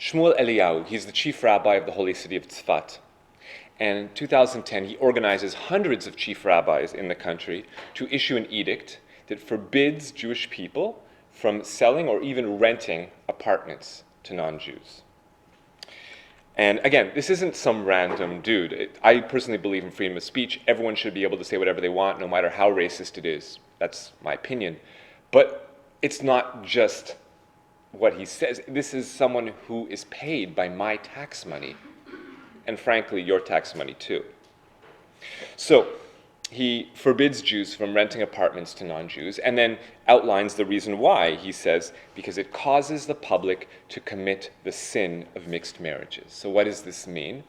Shmuel Eliyahu, he's the chief rabbi of the holy city of Tzfat. And in 2010, he organizes hundreds of chief rabbis in the country to issue an edict that forbids Jewish people from selling or even renting apartments to non-Jews. And again, this isn't some random dude. I personally believe in freedom of speech. Everyone should be able to say whatever they want, no matter how racist it is. That's my opinion. But it's not just what he says. This is someone who is paid by my tax money, and frankly, your tax money too. So he forbids Jews from renting apartments to non-Jews, and then outlines the reason why. He says, because it causes the public to commit the sin of mixed marriages. So what does this mean?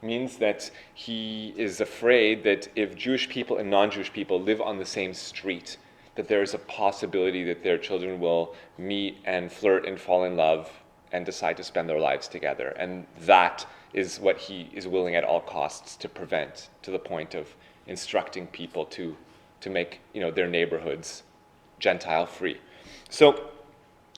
It means that he is afraid that if Jewish people and non-Jewish people live on the same street, that there is a possibility that their children will meet and flirt and fall in love and decide to spend their lives together. And that is what he is willing at all costs to prevent, to the point of instructing people to make their neighborhoods Gentile free. So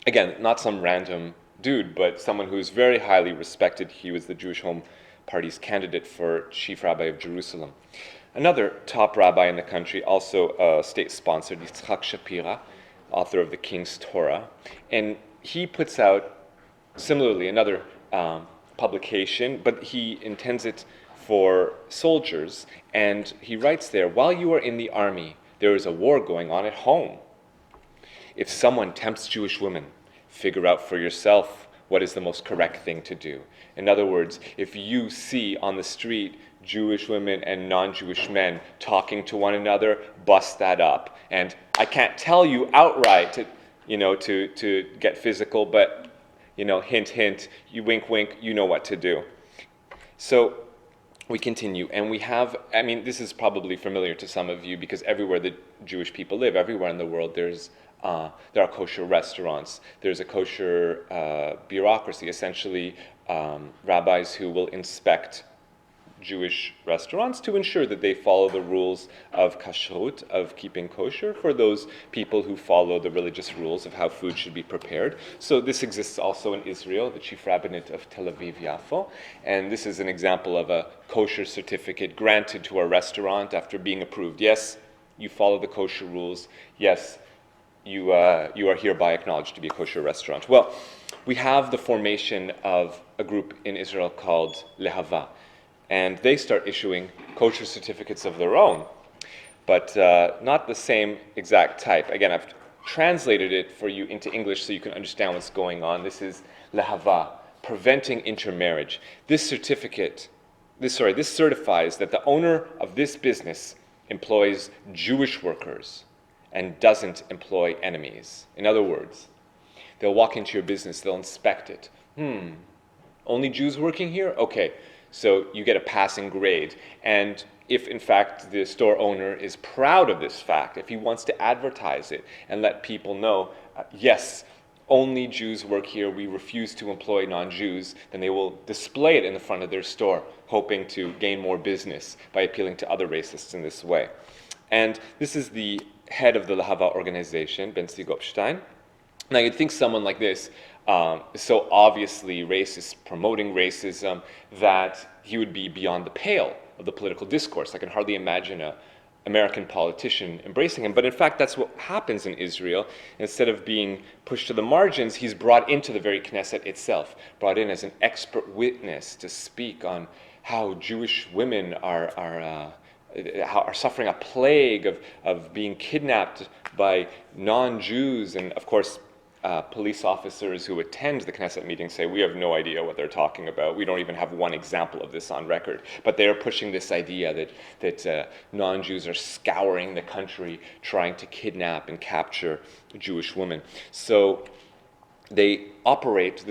again, not some random dude, but someone who's very highly respected. He was the Jewish Home Party's candidate for Chief Rabbi of Jerusalem. Another top rabbi in the country, also state-sponsored, Yitzchak Shapira, author of the King's Torah, and he puts out similarly another publication, but he intends it for soldiers, and he writes there, while you are in the army, there is a war going on at home. If someone tempts Jewish women, figure out for yourself what is the most correct thing to do. In other words, if you see on the street Jewish women and non-Jewish men talking to one another, bust that up. And I can't tell you outright to get physical, but hint, hint, you wink, wink, you know what to do. So we continue, and we have, this is probably familiar to some of you because everywhere the Jewish people live, everywhere in the world, there are kosher restaurants. There's a kosher bureaucracy, essentially rabbis who will inspect Jewish restaurants to ensure that they follow the rules of kashrut, of keeping kosher, for those people who follow the religious rules of how food should be prepared. So this exists also in Israel, the Chief Rabbinate of Tel Aviv-Yafo, and this is an example of a kosher certificate granted to a restaurant after being approved. Yes, you follow the kosher rules. Yes, you are hereby acknowledged to be a kosher restaurant. Well, we have the formation of a group in Israel called Lehava, and they start issuing kosher certificates of their own, but not the same exact type. Again, I've translated it for you into English so you can understand what's going on. This is Lehava, preventing intermarriage. This certifies that the owner of this business employs Jewish workers and doesn't employ enemies. In other words, they'll walk into your business, they'll inspect it. Only Jews working here? Okay. So you get a passing grade. And if, in fact, the store owner is proud of this fact, if he wants to advertise it and let people know, yes, only Jews work here, we refuse to employ non-Jews, then they will display it in the front of their store, hoping to gain more business by appealing to other racists in this way. And this is the head of the Lehava organization, Ben-Zvi Gopstein. Now, you'd think someone like this is so obviously racist, promoting racism, that he would be beyond the pale of the political discourse. I can hardly imagine an American politician embracing him. But in fact, that's what happens in Israel. Instead of being pushed to the margins, he's brought into the very Knesset itself, brought in as an expert witness to speak on how Jewish women are suffering a plague of being kidnapped by non-Jews. And of course, police officers who attend the Knesset meetings say, we have no idea what they're talking about. We don't even have one example of this on record. But they are pushing this idea that non-Jews are scouring the country trying to kidnap and capture Jewish women. So they operate a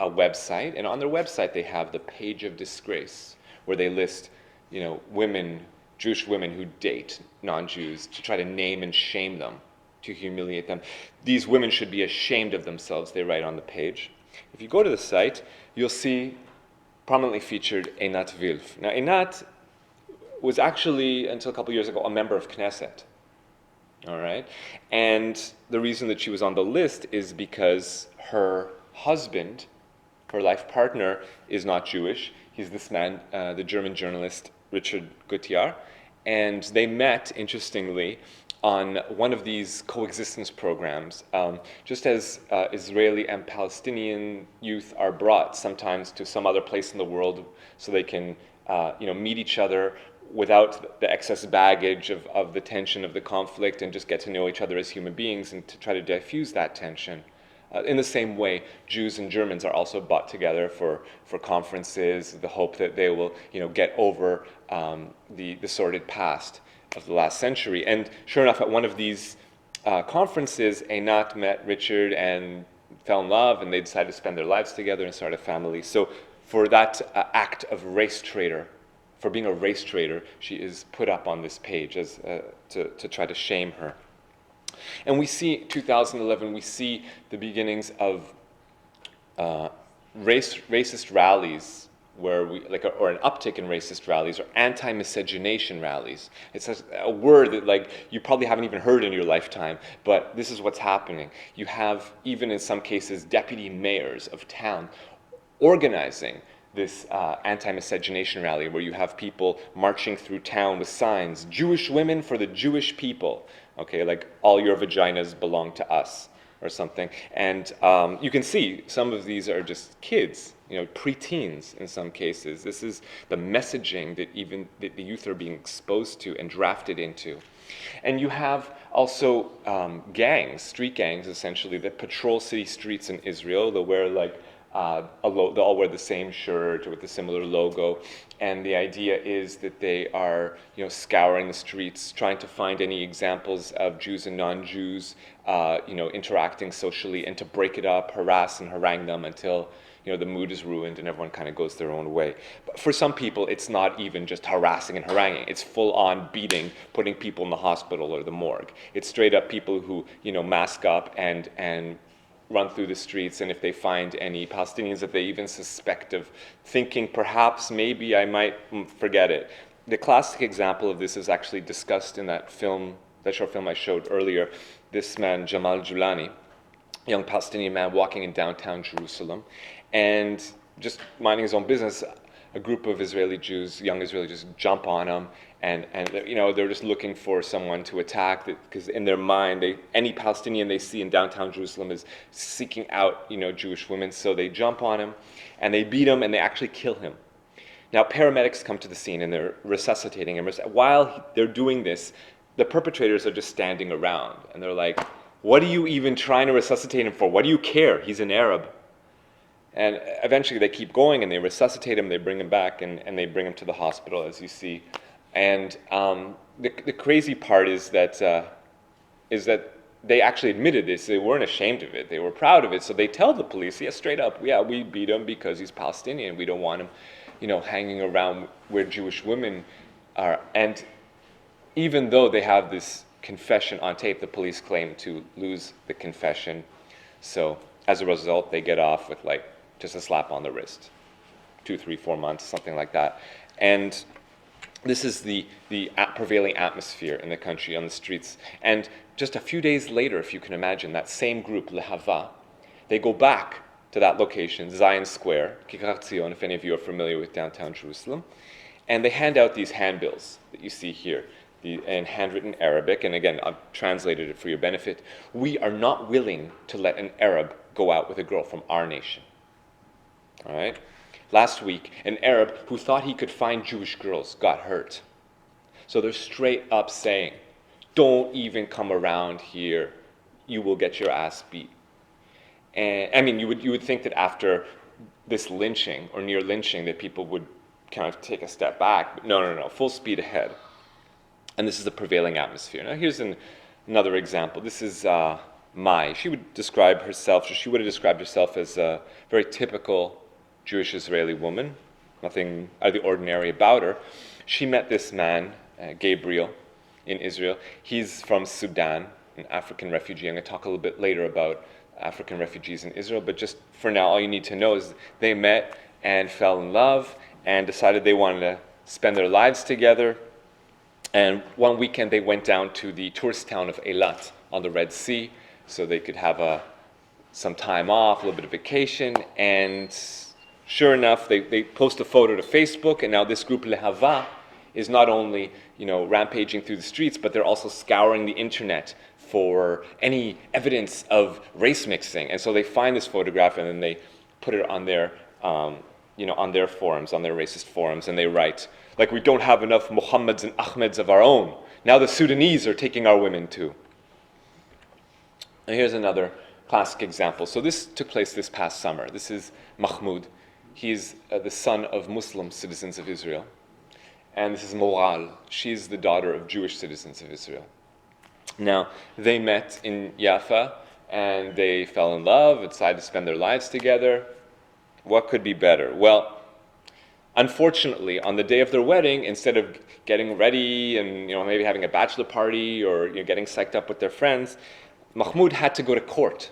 website, and on their website they have the page of disgrace, where they list Jewish women who date non-Jews to try to name and shame them, to humiliate them. These women should be ashamed of themselves, they write on the page. If you go to the site, you'll see prominently featured Einat Wilf. Now, Einat was actually, until a couple years ago, a member of Knesset. All right? And the reason that she was on the list is because her husband her life partner is not Jewish. He's this man, the German journalist Richard Gutjahr. And they met, interestingly, on one of these coexistence programs, just as Israeli and Palestinian youth are brought sometimes to some other place in the world so they can meet each other without the excess baggage of the tension of the conflict and just get to know each other as human beings and to try to diffuse that tension. In the same way, Jews and Germans are also brought together for conferences, the hope that they will get over the sordid past of the last century. And sure enough, at one of these conferences, Einat met Richard and fell in love, and they decided to spend their lives together and start a family. So for that act of race traitor, for being a race traitor, she is put up on this page as to try to shame her. And we see, 2011, we see the beginnings of racist rallies, or an uptick in racist rallies, or anti-miscegenation rallies. It's a word that you probably haven't even heard in your lifetime, but this is what's happening. You have, even in some cases, deputy mayors of town organizing this anti-miscegenation rally, where you have people marching through town with signs, "Jewish women for the Jewish people," okay, like "all your vaginas belong to us," or something. And you can see some of these are just kids, preteens in some cases. This is the messaging that even the youth are being exposed to and drafted into. And you have also gangs, street gangs essentially, that patrol city streets in Israel. They'll wear they all wear the same shirt with a similar logo, and the idea is that they are, scouring the streets, trying to find any examples of Jews and non-Jews, interacting socially, and to break it up, harass and harangue them until, the mood is ruined and everyone kind of goes their own way. But for some people, it's not even just harassing and haranguing. It's full-on beating, putting people in the hospital or the morgue. It's straight up people who, mask up and run through the streets, and if they find any Palestinians that they even suspect of thinking perhaps, maybe I might forget it. The classic example of this is actually discussed in that short film I showed earlier. This man, Jamal Julani, young Palestinian man walking in downtown Jerusalem, and just minding his own business, a group of Israeli Jews, young Israeli Jews, jump on him, and they're just looking for someone to attack, because in their mind, any Palestinian they see in downtown Jerusalem is seeking out, Jewish women. So they jump on him, and they beat him, and they actually kill him. Now, paramedics come to the scene, and they're resuscitating him. While they're doing this, the perpetrators are just standing around, and they're like, "What are you even trying to resuscitate him for? What do you care? He's an Arab." And eventually they keep going, and they resuscitate him, they bring him back, and they bring him to the hospital, as you see. And the crazy part is that they actually admitted this. They weren't ashamed of it. They were proud of it. So they tell the police, straight up, we beat him because he's Palestinian. We don't want him, hanging around where Jewish women are. And even though they have this confession on tape, the police claim to lose the confession. So as a result, they get off with just a slap on the wrist, 2, 3, 4 months, something like that. And this is the prevailing atmosphere in the country, on the streets. And just a few days later, if you can imagine, that same group, Lehava, they go back to that location, Zion Square, Kikar Tzion, if any of you are familiar with downtown Jerusalem, and they hand out these handbills that you see here, in handwritten Arabic, and again, I've translated it for your benefit. "We are not willing to let an Arab go out with a girl from our nation." All right? Last week, an Arab who thought he could find Jewish girls got hurt. So they're straight up saying, "Don't even come around here. You will get your ass beat." And I mean, you would think that after this lynching or near lynching that people would kind of take a step back. But no, full speed ahead. And this is the prevailing atmosphere. Now here's another example. This is Mai. She would have described herself as a very typical Jewish Israeli woman. Nothing out of the ordinary about her. She met this man, Gabriel, in Israel. He's from Sudan, an African refugee. I'm going to talk a little bit later about African refugees in Israel, but just for now, all you need to know is they met and fell in love and decided they wanted to spend their lives together. And one weekend they went down to the tourist town of Eilat on the Red Sea so they could have some time off, a little bit of vacation, and Sure enough, they post a photo to Facebook, and now this group Lehava is not only, rampaging through the streets, but they're also scouring the internet for any evidence of race mixing. And so they find this photograph and then they put it on their, on their forums, on their racist forums, and they write, like, we don't have enough Muhammads and Ahmeds of our own. Now the Sudanese are taking our women too. And here's another classic example. So this took place this past summer. This is Mahmoud. He's the son of Muslim citizens of Israel. And this is Moral. She's the daughter of Jewish citizens of Israel. Now, they met in Jaffa, and they fell in love and decided to spend their lives together. What could be better? Well, unfortunately, on the day of their wedding, instead of getting ready and maybe having a bachelor party or getting psyched up with their friends, Mahmoud had to go to court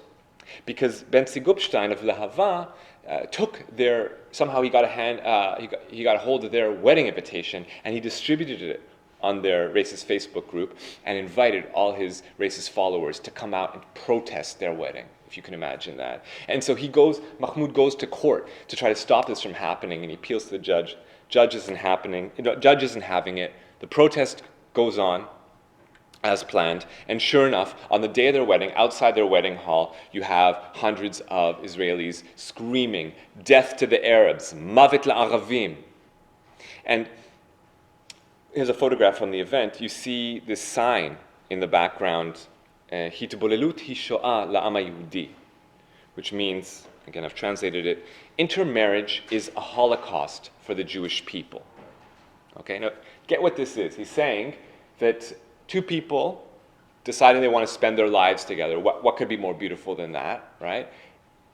because Bentzi Gupstein of Lehava somehow he got a hold of their wedding invitation, and he distributed it on their racist Facebook group and invited all his racist followers to come out and protest their wedding, if you can imagine that. And so Mahmoud goes to court to try to stop this from happening, and he appeals to the judge. Judge isn't having it. The protest goes on as planned, and sure enough, on the day of their wedding, outside their wedding hall, you have hundreds of Israelis screaming, "Death to the Arabs, Mavet la'Aravim." And here's a photograph from the event. You see this sign in the background, "Hitbolelut hi shoah la'am ha'yehudi," which means, again, I've translated it, intermarriage is a holocaust for the Jewish people. Okay, now get what this is. He's saying that two people deciding they want to spend their lives together, what could be more beautiful than that, right?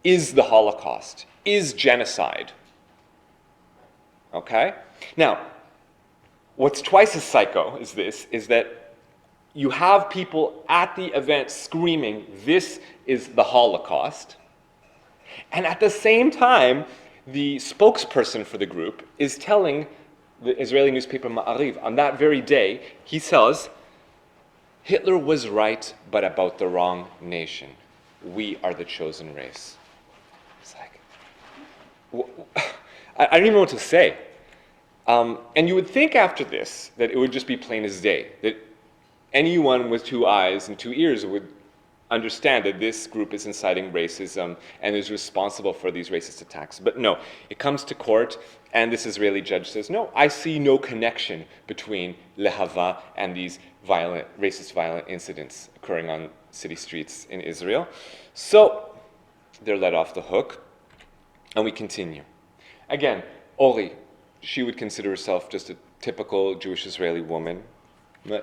Is the Holocaust, is genocide. Okay? Now, what's twice as psycho is that you have people at the event screaming, "This is the Holocaust," and at the same time, the spokesperson for the group is telling the Israeli newspaper Ma'ariv, on that very day, he says, "Hitler was right, but about the wrong nation. We are the chosen race." It's like, I don't even know what to say. And you would think after this that it would just be plain as day, that anyone with two eyes and two ears would understand that this group is inciting racism and is responsible for these racist attacks. But no, it comes to court, and this Israeli judge says, "No, I see no connection between Lehava and these racist violent incidents occurring on city streets in Israel." So they're let off the hook, and we continue. Again, Ori, she would consider herself just a typical Jewish Israeli woman.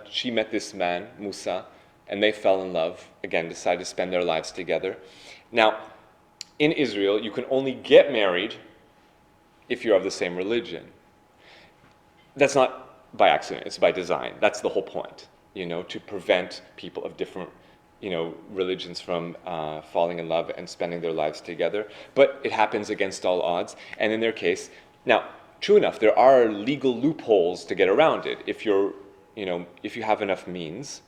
She met this man, Musa, and they fell in love, again, decided to spend their lives together. Now, in Israel, you can only get married if you're of the same religion. That's not by accident, it's by design. That's the whole point, to prevent people of different, religions from falling in love and spending their lives together. But it happens against all odds, and in their case, now, true enough, there are legal loopholes to get around it. If you have enough means,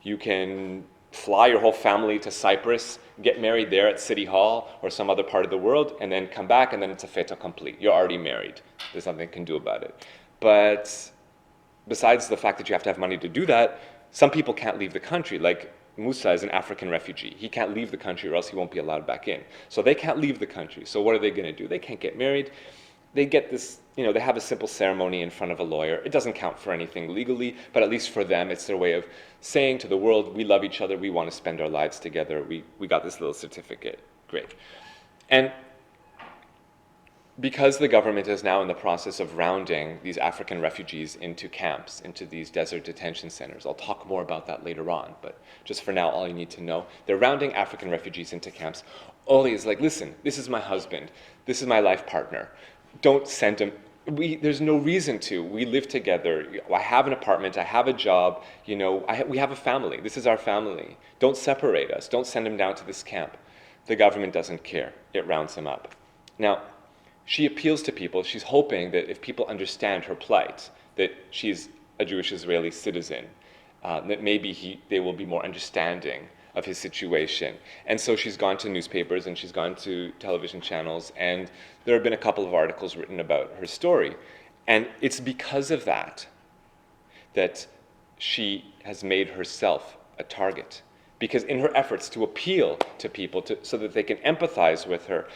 you can fly your whole family to Cyprus, get married there at City Hall or some other part of the world, and then come back, and then it's a fait accompli. You're already married. There's nothing you can do about it. But besides the fact that you have to have money to do that, some people can't leave the country. Like Musa is an African refugee. He can't leave the country or else he won't be allowed back in. So they can't leave the country. So what are they going to do? They can't get married. They get this, they have a simple ceremony in front of a lawyer. It doesn't count for anything legally, but at least for them, it's their way of saying to the world, we love each other, we want to spend our lives together, we got this little certificate. Great. And because the government is now in the process of rounding these African refugees into camps, into these desert detention centers, I'll talk more about that later on, but just for now, all you need to know, they're rounding African refugees into camps. Oli is like, listen, this is my husband, this is my life partner. Don't send him. There's no reason to. We live together. I have an apartment. I have a job. We have a family. This is our family. Don't separate us. Don't send him down to this camp. The government doesn't care. It rounds him up. Now, she appeals to people. She's hoping that if people understand her plight, that she's a Jewish Israeli citizen, that maybe they will be more understanding of his situation. And so she's gone to newspapers and she's gone to television channels, and there have been a couple of articles written about her story. And it's because of that that she has made herself a target. Because in her efforts to appeal to people so that they can empathize with her,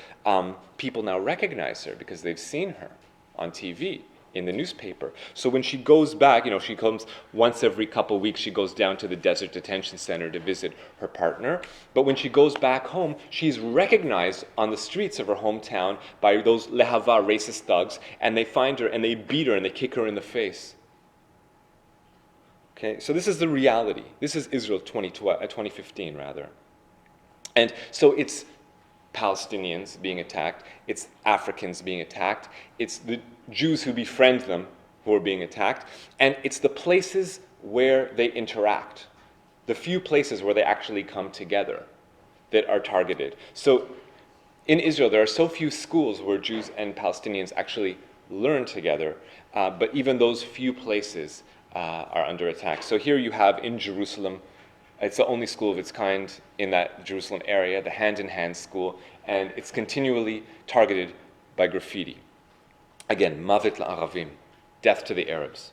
people now recognize her because they've seen her on TV, in the newspaper. So when she goes back, she comes once every couple of weeks, she goes down to the Desert Detention Center to visit her partner. But when she goes back home, she's recognized on the streets of her hometown by those Lehava racist thugs, and they find her and they beat her and they kick her in the face. Okay, so this is the reality. This is Israel 2015, rather. And so it's Palestinians being attacked, it's Africans being attacked, it's the Jews who befriend them who are being attacked, and it's the places where they interact, the few places where they actually come together that are targeted. So in Israel, there are so few schools where Jews and Palestinians actually learn together, but even those few places are under attack. So here you have in Jerusalem, it's the only school of its kind in that Jerusalem area, the hand-in-hand school, and it's continually targeted by graffiti. Again, Mavet la'Aravim, death to the Arabs.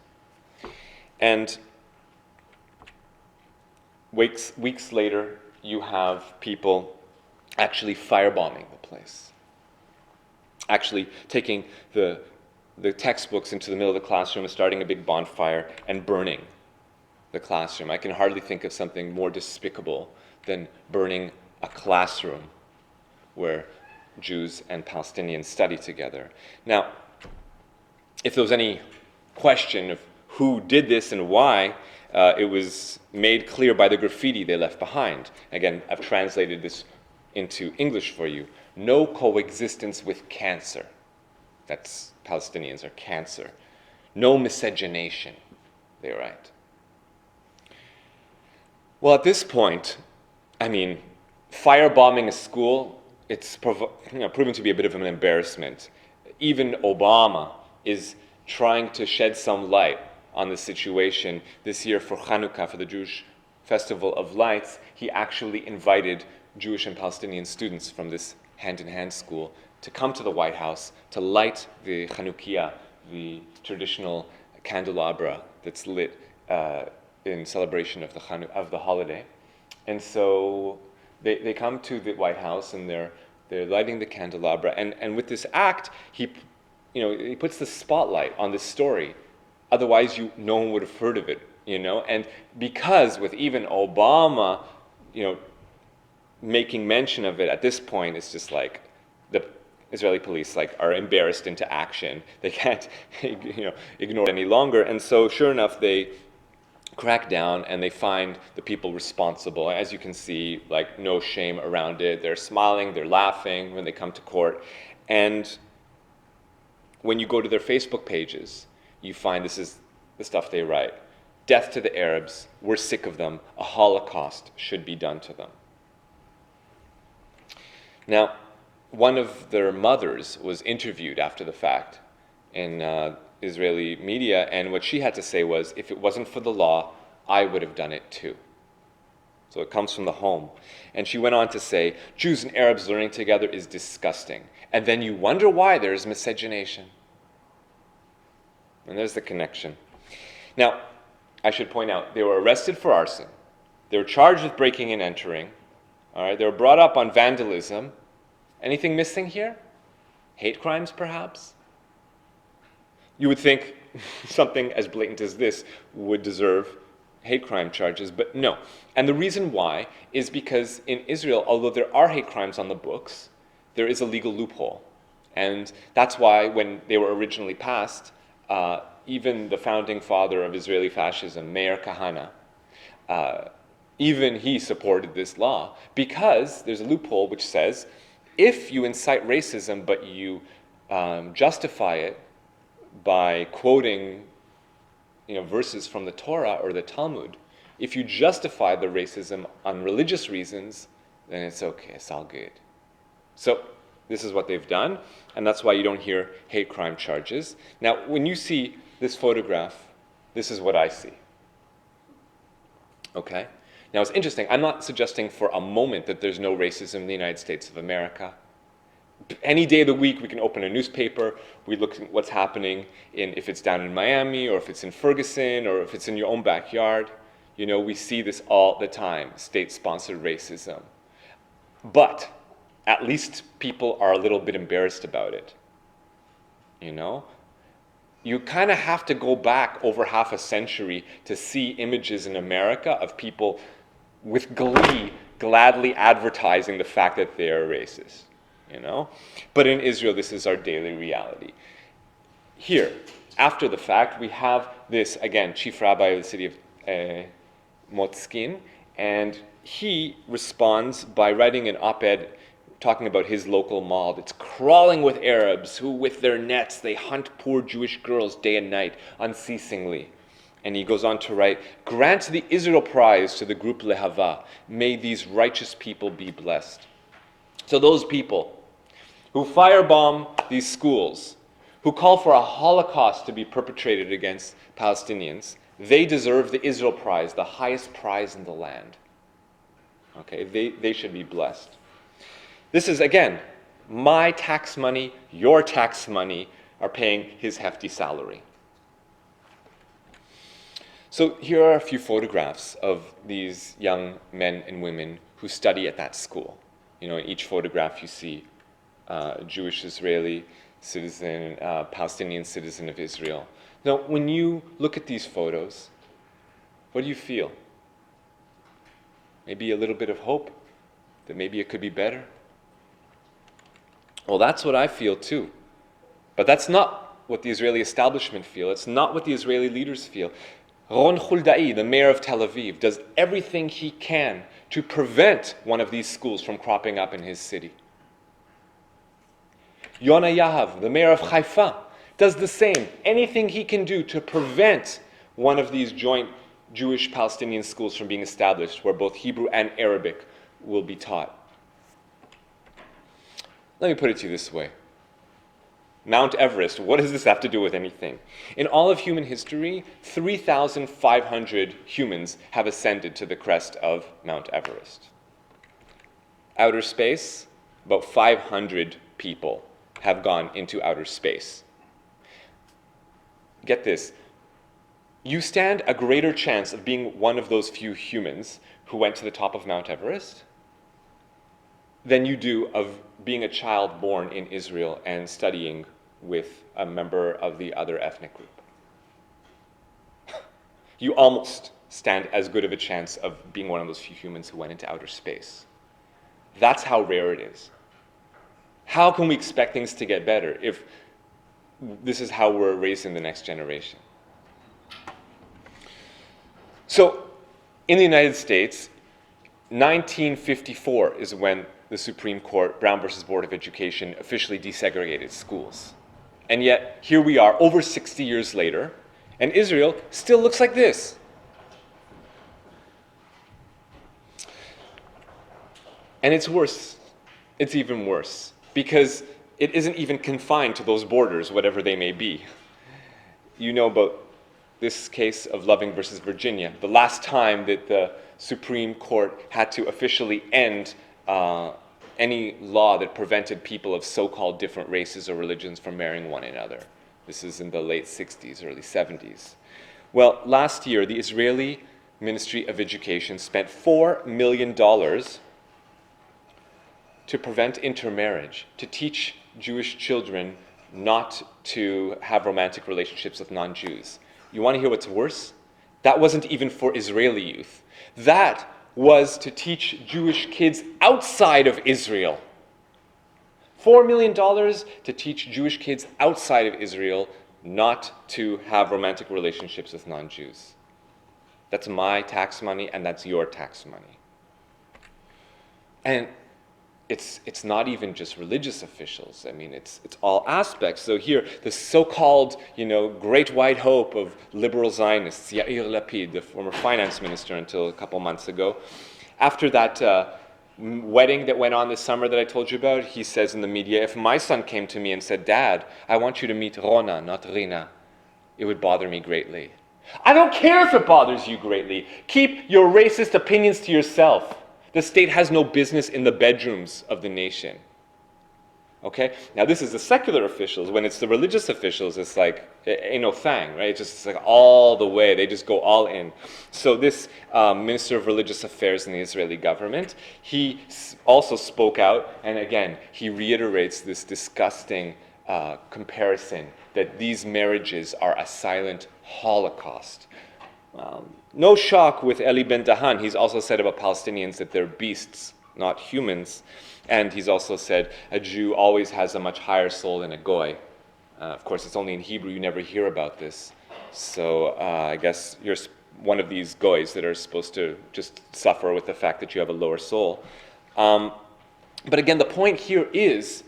And weeks later, you have people actually firebombing the place, actually taking the textbooks into the middle of the classroom and starting a big bonfire and burning the classroom. I can hardly think of something more despicable than burning a classroom where Jews and Palestinians study together. Now, if there was any question of who did this and why, it was made clear by the graffiti they left behind. Again, I've translated this into English for you. No coexistence with cancer. That's Palestinians are cancer. No miscegenation, they write. Well, at this point, firebombing a school, it's proven to be a bit of an embarrassment. Even Obama is trying to shed some light on the situation. This year for Hanukkah, for the Jewish Festival of Lights, he actually invited Jewish and Palestinian students from this hand-in-hand school to come to the White House to light the Chanukiah, the traditional candelabra that's lit in celebration of the holiday. And so they come to the White House and they're lighting the candelabra. And with this act, he puts the spotlight on this story. Otherwise, no one would have heard of it, And because with even Obama, making mention of it at this point, it's just like the Israeli police are embarrassed into action. They can't, ignore it any longer. And so, sure enough, they crack down and they find the people responsible. As you can see, no shame around it. They're smiling, they're laughing when they come to court. And when you go to their Facebook pages, you find this is the stuff they write. Death to the Arabs, we're sick of them, a Holocaust should be done to them. Now, one of their mothers was interviewed after the fact in Israeli media, and what she had to say was, if it wasn't for the law, I would have done it too. So it comes from the home. And she went on to say, Jews and Arabs learning together is disgusting. And then you wonder why there's miscegenation. And there's the connection. Now, I should point out, they were arrested for arson. They were charged with breaking and entering. All right, they were brought up on vandalism. Anything missing here? Hate crimes, perhaps? You would think something as blatant as this would deserve hate crime charges, but no. And the reason why is because in Israel, although there are hate crimes on the books, there is a legal loophole. And that's why when they were originally passed, even the founding father of Israeli fascism, Meir Kahane, even he supported this law because there's a loophole which says if you incite racism but you justify it by quoting verses from the Torah or the Talmud, if you justify the racism on religious reasons, then it's okay, it's all good. So this is what they've done, and that's why you don't hear hate crime charges. Now, when you see this photograph, this is what I see. Okay? Now, it's interesting. I'm not suggesting for a moment that there's no racism in the United States of America. Any day of the week, we can open a newspaper, we look at what's happening if it's down in Miami, or if it's in Ferguson, or if it's in your own backyard. You know, we see this all the time, state-sponsored racism. But at least people are a little bit embarrassed about it, you know? You kind of have to go back over half a century to see images in America of people with glee gladly advertising the fact that they are racist, you know? But in Israel, this is our daily reality. Here, after the fact, we have this, again, chief rabbi of the city of Motzkin, and he responds by writing an op-ed talking about his local mall that's crawling with Arabs who, with their nets, they hunt poor Jewish girls day and night unceasingly. And he goes on to write, "Grant the Israel Prize to the group Lehava. May these righteous people be blessed." So those people who firebomb these schools, who call for a Holocaust to be perpetrated against Palestinians, they deserve the Israel Prize, the highest prize in the land. Okay, they should be blessed. This is, again, my tax money, your tax money are paying his hefty salary. So here are a few photographs of these young men and women who study at that school. You know, in each photograph you see Jewish Israeli citizen, Palestinian citizen of Israel. Now, when you look at these photos, what do you feel? Maybe a little bit of hope that maybe it could be better? Well, that's what I feel too. But that's not what the Israeli establishment feel. It's not what the Israeli leaders feel. Ron Huldai, the mayor of Tel Aviv, does everything he can to prevent one of these schools from cropping up in his city. Yona Yahav, the mayor of Haifa, does the same. Anything he can do to prevent one of these joint Jewish-Palestinian schools from being established where both Hebrew and Arabic will be taught. Let me put it to you this way. Mount Everest, what does this have to do with anything? In all of human history, 3,500 humans have ascended to the crest of Mount Everest. Outer space, about 500 people have gone into outer space. Get this. You stand a greater chance of being one of those few humans who went to the top of Mount Everest than you do of being a child born in Israel and studying with a member of the other ethnic group. You almost stand as good of a chance of being one of those few humans who went into outer space. That's how rare it is. How can we expect things to get better if this is how we're raising the next generation? So, in the United States, 1954 is when the Supreme Court, Brown versus Board of Education, officially desegregated schools. And yet, here we are, over 60 years later, and Israel still looks like this. And it's worse. It's even worse, because it isn't even confined to those borders, whatever they may be. You know about this case of Loving versus Virginia, the last time that the Supreme Court had to officially end any law that prevented people of so-called different races or religions from marrying one another. This is in the late 60s, early 70s. Well, last year, the Israeli Ministry of Education spent $4 million to prevent intermarriage, to teach Jewish children not to have romantic relationships with non-Jews. You want to hear what's worse? That wasn't even for Israeli youth. That was to teach Jewish kids outside of Israel. $4 million to teach Jewish kids outside of Israel not to have romantic relationships with non-Jews. That's my tax money, and that's your tax money. And it's not even just religious officials. I mean, it's all aspects. So here, the so-called, great white hope of liberal Zionists, Yair Lapid, the former finance minister until a couple months ago, after that wedding that went on this summer that I told you about, he says in the media, if my son came to me and said, Dad, I want you to meet Rona, not Rina, it would bother me greatly. I don't care if it bothers you greatly. Keep your racist opinions to yourself. The state has no business in the bedrooms of the nation. Okay? Now this is the secular officials. When it's the religious officials, it's like, ain't no thang, right? It's like all the way. They just go all in. So this Minister of Religious Affairs in the Israeli government, he also spoke out, and again, he reiterates this disgusting comparison that these marriages are a silent holocaust. No shock with Eli Ben-Dahan. He's also said about Palestinians that they're beasts, not humans. And he's also said a Jew always has a much higher soul than a goy. Of course, it's only in Hebrew you never hear about this. So I guess you're one of these goys that are supposed to just suffer with the fact that you have a lower soul. But again, the point here is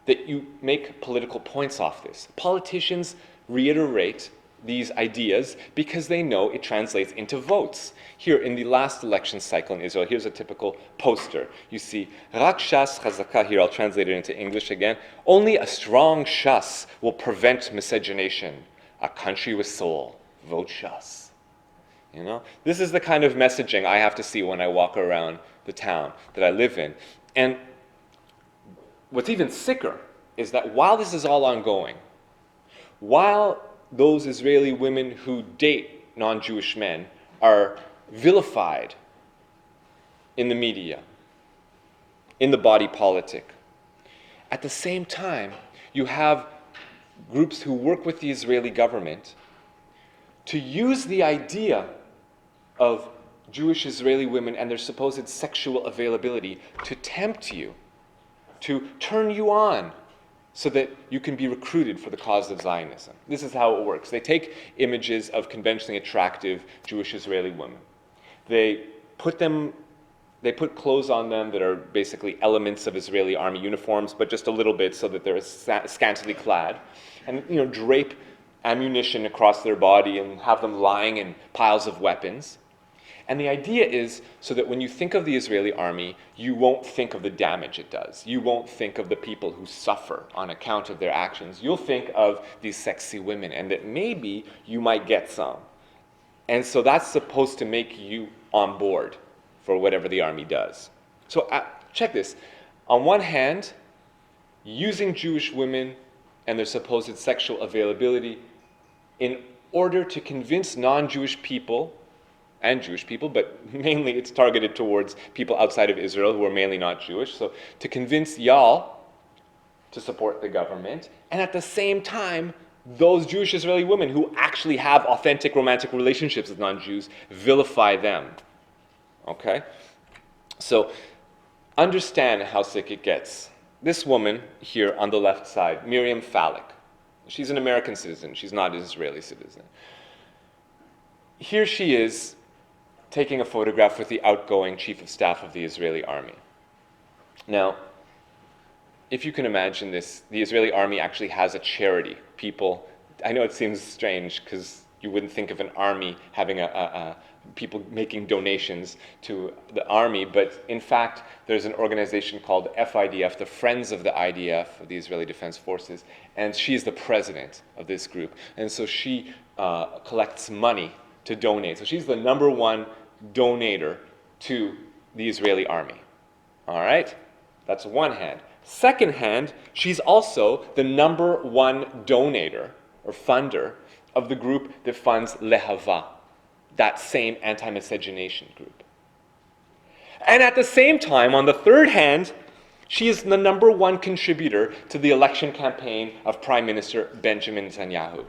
that you make political points off this. Politicians reiterate these ideas because they know it translates into votes. Here, in the last election cycle in Israel, here's a typical poster. You see, Rak Shas Chazaka, here I'll translate it into English again. Only a strong Shas will prevent miscegenation. A country with soul, vote Shas. You know, this is the kind of messaging I have to see when I walk around the town that I live in. And what's even sicker is that while this is all ongoing, while those Israeli women who date non-Jewish men are vilified in the media, in the body politic, at the same time, you have groups who work with the Israeli government to use the idea of Jewish Israeli women and their supposed sexual availability to tempt you, to turn you on, so that you can be recruited for the cause of Zionism. This is how it works. They take images of conventionally attractive Jewish Israeli women. They put clothes on them that are basically elements of Israeli army uniforms, but just a little bit so that they're scantily clad, and drape ammunition across their body and have them lying in piles of weapons. And the idea is so that when you think of the Israeli army, you won't think of the damage it does. You won't think of the people who suffer on account of their actions. You'll think of these sexy women and that maybe you might get some. And so that's supposed to make you on board for whatever the army does. So check this. On one hand, using Jewish women and their supposed sexual availability in order to convince non-Jewish people and Jewish people, but mainly it's targeted towards people outside of Israel who are mainly not Jewish. So to convince y'all to support the government, and at the same time, those Jewish Israeli women who actually have authentic romantic relationships with non-Jews, vilify them. Okay? So understand how sick it gets. This woman here on the left side, Miriam Falik, she's an American citizen. She's not an Israeli citizen. Here she is, taking a photograph with the outgoing chief of staff of the Israeli army. Now, if you can imagine this, the Israeli army actually has a charity. People, I know it seems strange because you wouldn't think of an army having people making donations to the army, but in fact, there's an organization called FIDF, the Friends of the IDF, of the Israeli Defense Forces, and she's the president of this group. And so she collects money to donate. So she's the number one donator to the Israeli army. All right? That's one hand. Second hand, she's also the number one donator or funder of the group that funds Lehava, that same anti-miscegenation group. And at the same time, on the third hand, she is the number one contributor to the election campaign of Prime Minister Benjamin Netanyahu.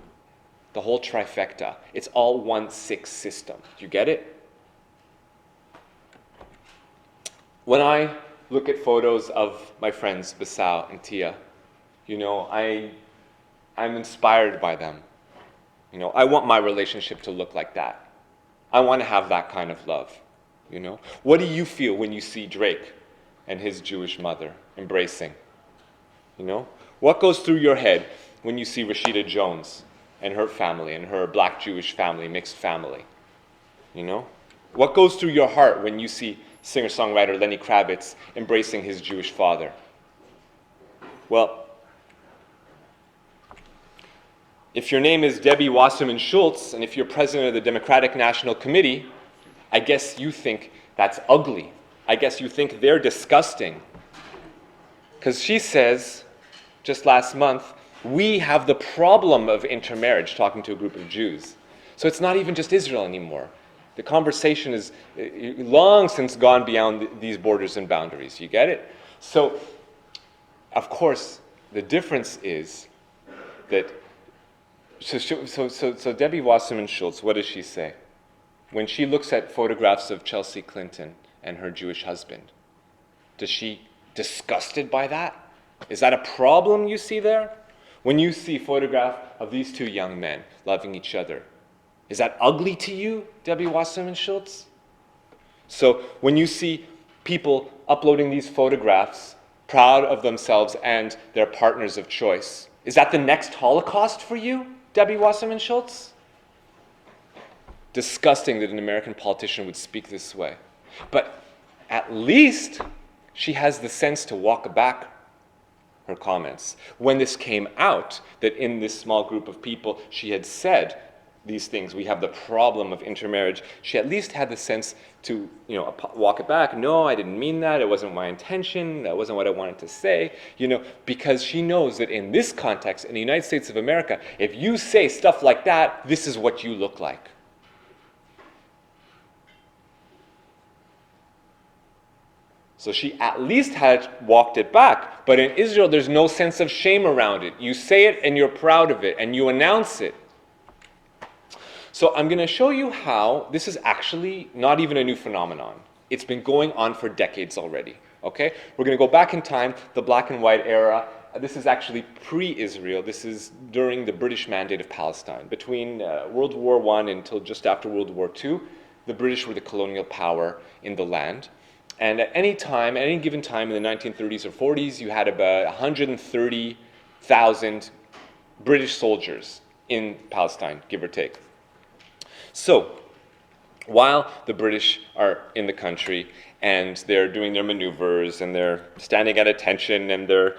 The whole trifecta. It's all 1-6 system. Do you get it? When I look at photos of my friends Basau and Tia, I'm inspired by them. I want my relationship to look like that. I want to have that kind of love. What do you feel when you see Drake and his Jewish mother embracing? What goes through your head when you see Rashida Jones and her family and her black Jewish family, mixed family? What goes through your heart when you see singer-songwriter Lenny Kravitz embracing his Jewish father? Well, if your name is Debbie Wasserman Schultz, and if you're president of the Democratic National Committee, I guess you think that's ugly. I guess you think they're disgusting. Because she says, just last month, we have the problem of intermarriage, talking to a group of Jews. So it's not even just Israel anymore. The conversation is long since gone beyond these borders and boundaries. You get it? So, of course, the difference is that, so Debbie Wasserman Schultz, what does she say? When she looks at photographs of Chelsea Clinton and her Jewish husband, does she disgusted by that? Is that a problem you see there? When you see a photograph of these two young men loving each other, is that ugly to you, Debbie Wasserman Schultz? So when you see people uploading these photographs, proud of themselves and their partners of choice, is that the next Holocaust for you, Debbie Wasserman Schultz? Disgusting that an American politician would speak this way. But at least she has the sense to walk back her comments. When this came out, that in this small group of people she had said these things, we have the problem of intermarriage, she at least had the sense to walk it back. No, I didn't mean that. It wasn't my intention. That wasn't what I wanted to say. Because she knows that in this context, in the United States of America, if you say stuff like that, this is what you look like. So she at least had walked it back. But in Israel, there's no sense of shame around it. You say it and you're proud of it and you announce it. So I'm going to show you how this is actually not even a new phenomenon. It's been going on for decades already. Okay? We're going to go back in time, the black and white era. This is actually pre-Israel. This is during the British Mandate of Palestine. Between World War I until just after World War II, the British were the colonial power in the land. And at any time, at any given time in the 1930s or 40s, you had about 130,000 British soldiers in Palestine, give or take. So, while the British are in the country and they're doing their maneuvers and they're standing at attention and they're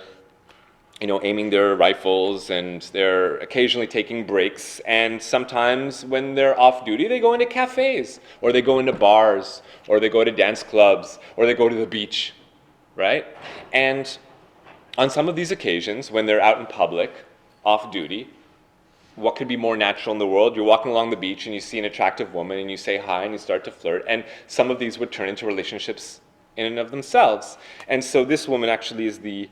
aiming their rifles and they're occasionally taking breaks, and sometimes when they're off duty they go into cafes or they go into bars or they go to dance clubs or they go to the beach, right? And on some of these occasions when they're out in public, off duty, what could be more natural in the world? You're walking along the beach and you see an attractive woman and you say hi and you start to flirt, and some of these would turn into relationships in and of themselves. And so this woman actually is the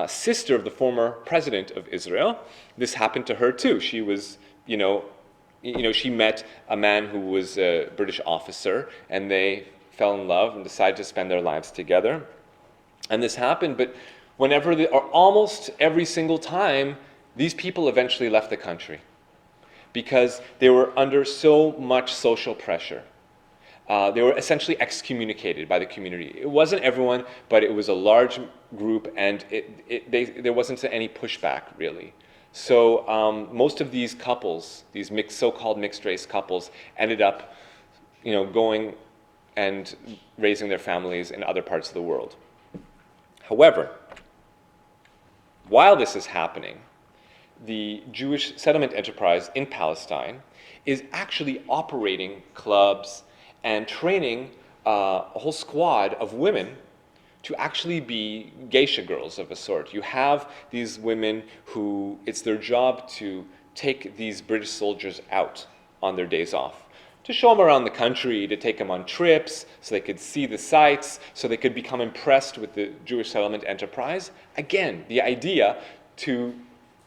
sister of the former president of Israel. This happened to her too. She was, she met a man who was a British officer, and they fell in love and decided to spend their lives together. And this happened, but whenever, or almost every single time, these people eventually left the country because they were under so much social pressure. They were essentially excommunicated by the community. It wasn't everyone, but it was a large group, and there wasn't any pushback, really. So most of these couples, these so-called mixed-race couples, ended up going and raising their families in other parts of the world. However, while this is happening, the Jewish settlement enterprise in Palestine is actually operating clubs and training a whole squad of women to actually be geisha girls of a sort. You have these women who it's their job to take these British soldiers out on their days off, to show them around the country, to take them on trips so they could see the sights, so they could become impressed with the Jewish settlement enterprise. Again, the idea to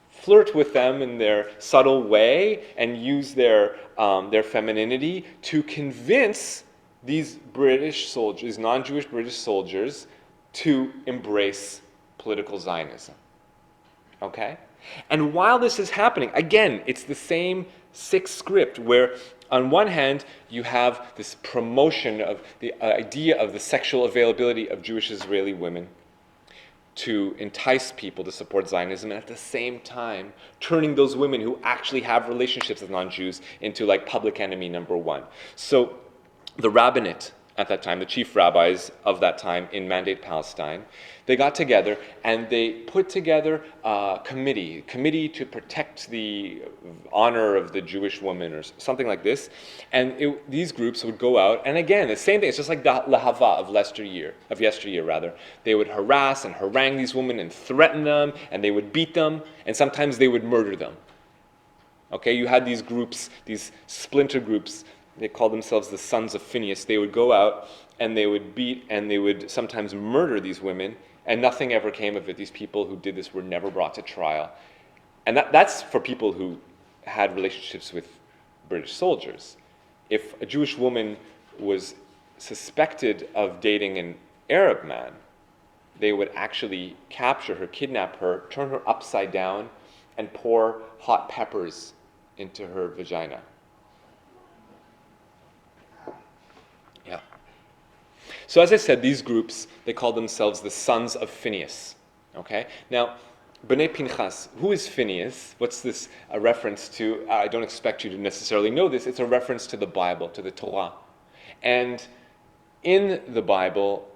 flirt with them in their subtle way and use their femininity to convince these British soldiers, these non-Jewish British soldiers, to embrace political Zionism. Okay? And while this is happening, again, it's the same sick script where on one hand, you have this promotion of the idea of the sexual availability of Jewish Israeli women to entice people to support Zionism, and at the same time, turning those women who actually have relationships with non-Jews into like public enemy number one. So the rabbinate at that time, the chief rabbis of that time in Mandate Palestine, they got together and they put together a committee to protect the honor of the Jewish woman or something like this. And these groups would go out, and again, the same thing, it's just like the Lahava of yesteryear. They would harass and harangue these women and threaten them, and they would beat them, and sometimes they would murder them. Okay, you had these groups, these splinter groups. They called themselves the Sons of Phineas. They would go out and they would beat and they would sometimes murder these women, and nothing ever came of it. These people who did this were never brought to trial. And that's for people who had relationships with British soldiers. If a Jewish woman was suspected of dating an Arab man, they would actually capture her, kidnap her, turn her upside down, and pour hot peppers into her vagina. Yeah. So as I said, these groups, they call themselves the Sons of Phineas. Okay? Now, B'nai Pinchas, who is Phineas? What's this a reference to? I don't expect you to necessarily know this. It's a reference to the Bible, to the Torah. And in the Bible,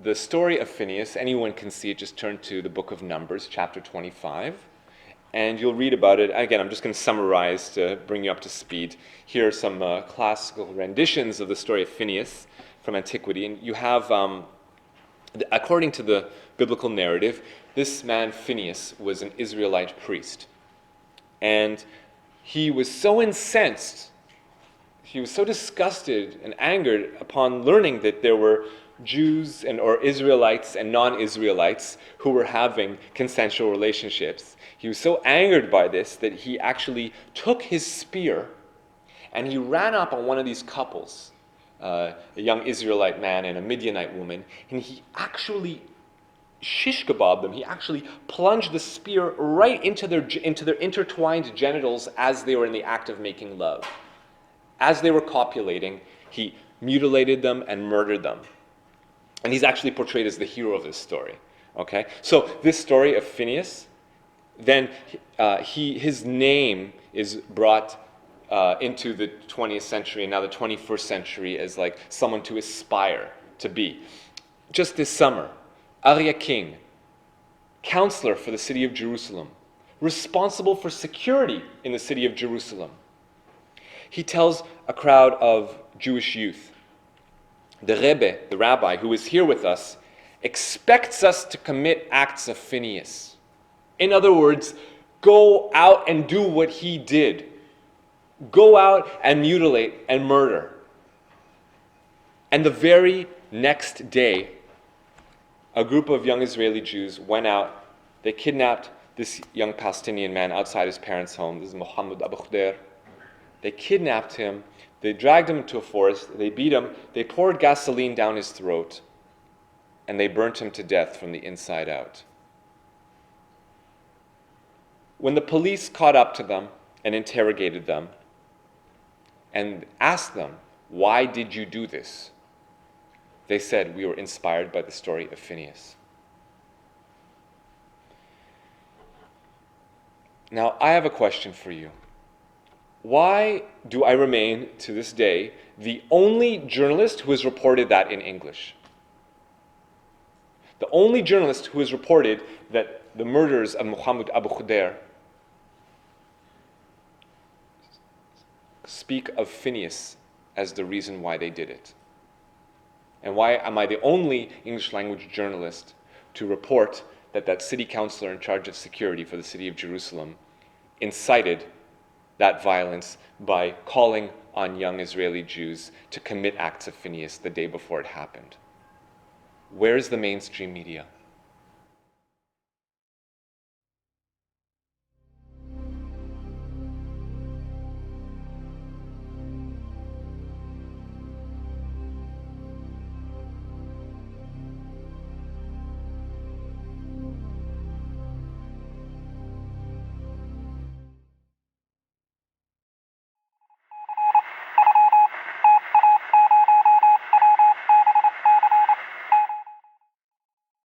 the story of Phineas, anyone can see it, just turn to the book of Numbers, chapter 25. And you'll read about it. Again, I'm just going to summarize to bring you up to speed. Here are some classical renditions of the story of Phineas from antiquity. And you have, according to the biblical narrative, this man Phineas was an Israelite priest. And he was so incensed, he was so disgusted and angered upon learning that there were Jews or Israelites and non-Israelites who were having consensual relationships. He was so angered by this that he actually took his spear and he ran up on one of these couples, a young Israelite man and a Midianite woman, and he actually shish kebabbed them. He actually plunged the spear right into their intertwined genitals as they were in the act of making love. As they were copulating, he mutilated them and murdered them. And he's actually portrayed as the hero of this story. Okay? So this story of Phineas, then his name is brought into the 20th century and now the 21st century as like someone to aspire to be. Just this summer, Arya King, counselor for the city of Jerusalem, responsible for security in the city of Jerusalem. He tells a crowd of Jewish youth, the Rebbe, the rabbi, who is here with us, expects us to commit acts of Phineas. In other words, go out and do what he did. Go out and mutilate and murder. And the very next day, a group of young Israeli Jews went out. They kidnapped this young Palestinian man outside his parents' home. This is Muhammad Abu Khder. They kidnapped him. They dragged him into a forest. They beat him. They poured gasoline down his throat. And they burnt him to death from the inside out. When the police caught up to them and interrogated them and asked them, "Why did you do this?" they said, "We were inspired by the story of Phineas." Now, I have a question for you. Why do I remain, to this day, the only journalist who has reported that in English? The only journalist who has reported that the murders of Muhammad Abu Khder speak of Phineas as the reason why they did it. And why am I the only English language journalist to report that that city councilor in charge of security for the city of Jerusalem incited that violence by calling on young Israeli Jews to commit acts of Phineas the day before it happened? Where's the mainstream media?